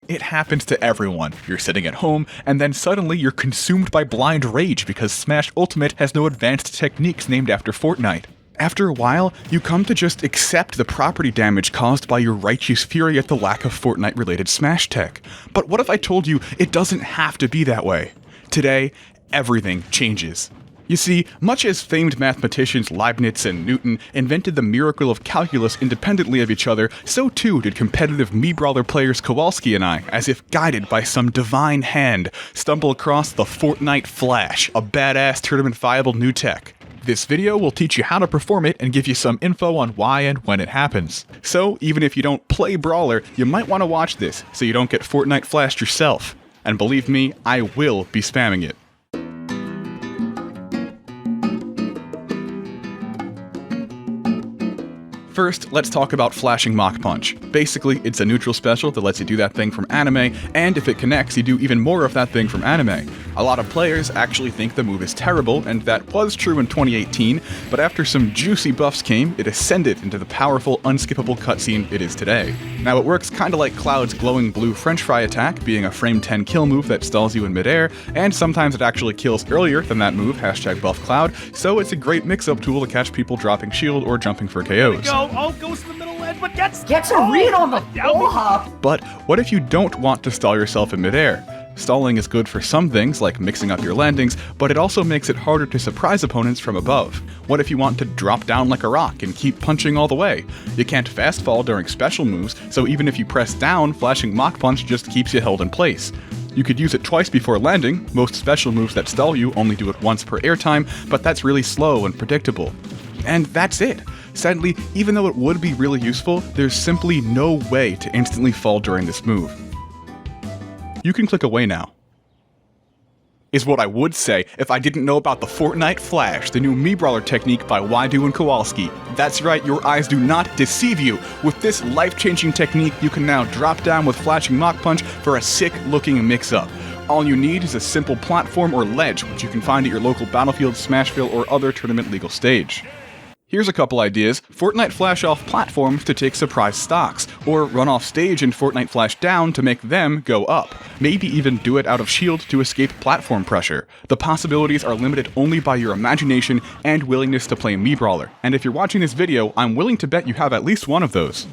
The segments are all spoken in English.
It happens to everyone. You're sitting at home, and then suddenly you're consumed by blind rage because Smash Ultimate has no advanced techniques named after Fortnite. After a while, you come to just accept the property damage caused by your righteous fury at the lack of Fortnite-related Smash tech. But what if I told you it doesn't have to be that way? Today, everything changes. You see, much as famed mathematicians Leibniz and Newton invented the miracle of calculus independently of each other, so too did competitive Mii Brawler players Kowalski and I, as if guided by some divine hand, stumble across the Fortnite Flash, a badass tournament-viable new tech. This video will teach you how to perform it and give you some info on why and when it happens. So, even if you don't play Brawler, you might want to watch this so you don't get Fortnite flashed yourself. And believe me, I will be spamming it. First, let's talk about Flashing Mach Punch. Basically, it's a neutral special that lets you do that thing from anime, and if it connects, you do even more of that thing from anime. A lot of players actually think the move is terrible, and that was true in 2018, but after some juicy buffs came, it ascended into the powerful, unskippable cutscene it is today. Now, it works kinda like Cloud's glowing blue french fry attack, being a frame 10 kill move that stalls you in midair, and sometimes it actually kills earlier than that move, #buffcloud, so it's a great mix-up tool to catch people dropping shield or jumping for KOs. Goes to the middle edge, but gets a read on the full hop. But what if you don't want to stall yourself in midair? Stalling is good for some things, like mixing up your landings, but it also makes it harder to surprise opponents from above. What if you want to drop down like a rock and keep punching all the way? You can't fast fall during special moves, so even if you press down, Flashing Mach Punch just keeps you held in place. You could use it twice before landing. Most special moves that stall you only do it once per airtime, but that's really slow and predictable. And that's it. Sadly, even though it would be really useful, there's simply no way to instantly fall during this move. You can click away now. Is what I would say if I didn't know about the Fortnite Flash, the new Mii Brawler technique by WhyDo and Kowalski. That's right, your eyes do not deceive you. With this life-changing technique, you can now drop down with Flashing Mach Punch for a sick-looking mix-up. All you need is a simple platform or ledge, which you can find at your local Battlefield, Smashville, or other tournament legal stage. Here's a couple ideas. Fortnite Flash off platforms to take surprise stocks, or run off stage and Fortnite Flash down to make them go up. Maybe even do it out of shield to escape platform pressure. The possibilities are limited only by your imagination and willingness to play Mii Brawler. And if you're watching this video, I'm willing to bet you have at least one of those.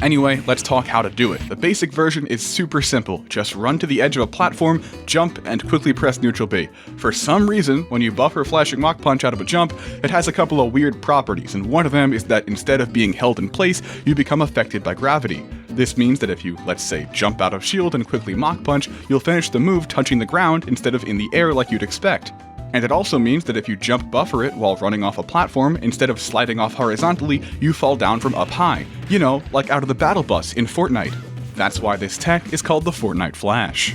Anyway, let's talk how to do it. The basic version is super simple. Just run to the edge of a platform, jump, and quickly press Neutral B. For some reason, when you buffer Flashing Mach Punch out of a jump, it has a couple of weird properties, and one of them is that instead of being held in place, you become affected by gravity. This means that if you, let's say, jump out of shield and quickly Mach Punch, you'll finish the move touching the ground instead of in the air like you'd expect. And it also means that if you jump buffer it while running off a platform, instead of sliding off horizontally, you fall down from up high. You know, like out of the battle bus in Fortnite. That's why this tech is called the Fortnite Flash.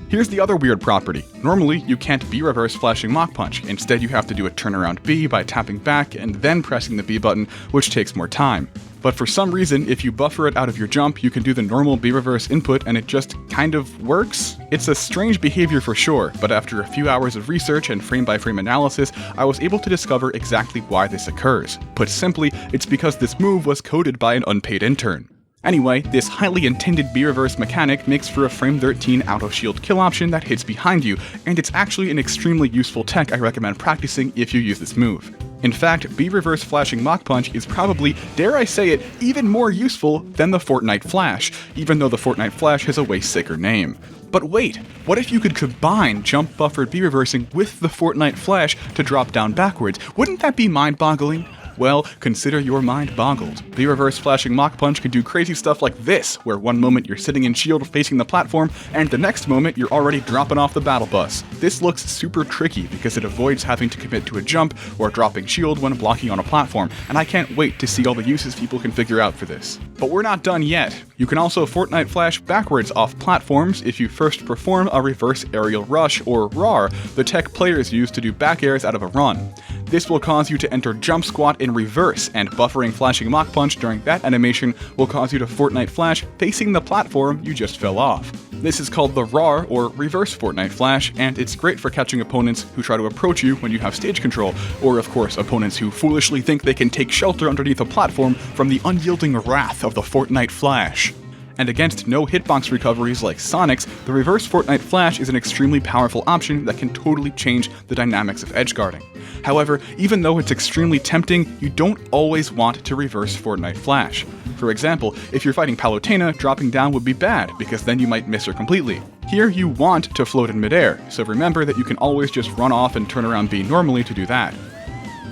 Here's the other weird property. Normally, you can't B-reverse Flashing Mach Punch. Instead, you have to do a turnaround B by tapping back and then pressing the B button, which takes more time. But for some reason, if you buffer it out of your jump, you can do the normal B-reverse input and it just kind of works. It's a strange behavior for sure, but after a few hours of research and frame-by-frame analysis, I was able to discover exactly why this occurs. Put simply, it's because this move was coded by an unpaid intern. Anyway, this highly intended B-reverse mechanic makes for a frame 13 out-of-shield kill option that hits behind you, and it's actually an extremely useful tech I recommend practicing if you use this move. In fact, B-reverse Flashing Mach Punch is probably, dare I say it, even more useful than the Fortnite Flash, even though the Fortnite Flash has a way sicker name. But wait, what if you could combine jump buffered B-reversing with the Fortnite Flash to drop down backwards? Wouldn't that be mind-boggling? Well, consider your mind boggled. B-reverse Flashing Mach Punch can do crazy stuff like this, where one moment you're sitting in shield facing the platform, and the next moment you're already dropping off the battle bus. This looks super tricky because it avoids having to commit to a jump or dropping shield when blocking on a platform, and I can't wait to see all the uses people can figure out for this. But we're not done yet. You can also Fortnite Flash backwards off platforms if you first perform a reverse aerial rush, or RAR, the tech players use to do back airs out of a run. This will cause you to enter jump squat in reverse, and buffering Flashing Mach Punch during that animation will cause you to Fortnite Flash facing the platform you just fell off. This is called the RAR, or Reverse Fortnite Flash, and it's great for catching opponents who try to approach you when you have stage control, or of course opponents who foolishly think they can take shelter underneath a platform from the unyielding wrath of the Fortnite Flash. And against no hitbox recoveries like Sonic's, the reverse Fortnite Flash is an extremely powerful option that can totally change the dynamics of edgeguarding. However, even though it's extremely tempting, you don't always want to reverse Fortnite Flash. For example, if you're fighting Palutena, dropping down would be bad, because then you might miss her completely. Here you want to float in midair, so remember that you can always just run off and turn around B normally to do that.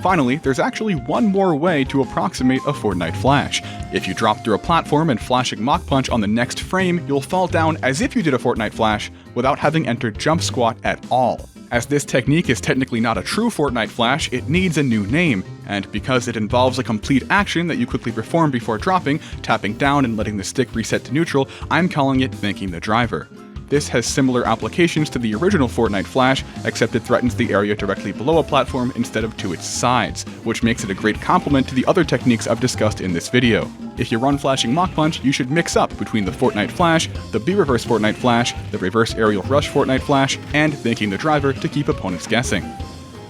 Finally, there's actually one more way to approximate a Fortnite Flash. If you drop through a platform and Flashing Mach Punch on the next frame, you'll fall down as if you did a Fortnite Flash without having entered jump squat at all. As this technique is technically not a true Fortnite Flash, it needs a new name, and because it involves a complete action that you quickly perform before dropping, tapping down and letting the stick reset to neutral, I'm calling it thanking the driver. This has similar applications to the original Fortnite Flash, except it threatens the area directly below a platform instead of to its sides, which makes it a great complement to the other techniques I've discussed in this video. If you run Flashing Mach Punch, you should mix up between the Fortnite Flash, the B-Reverse Fortnite Flash, the Reverse Aerial Rush Fortnite Flash, and thanking the driver to keep opponents guessing.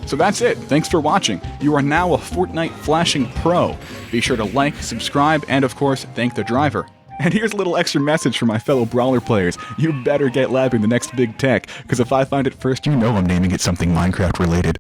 So that's it, thanks for watching. You are now a Fortnite Flashing Pro. Be sure to like, subscribe, and of course, thank the driver. And here's a little extra message for my fellow Brawler players. You better get labbing the next big tech, because if I find it first, you know I'm naming it something Minecraft related.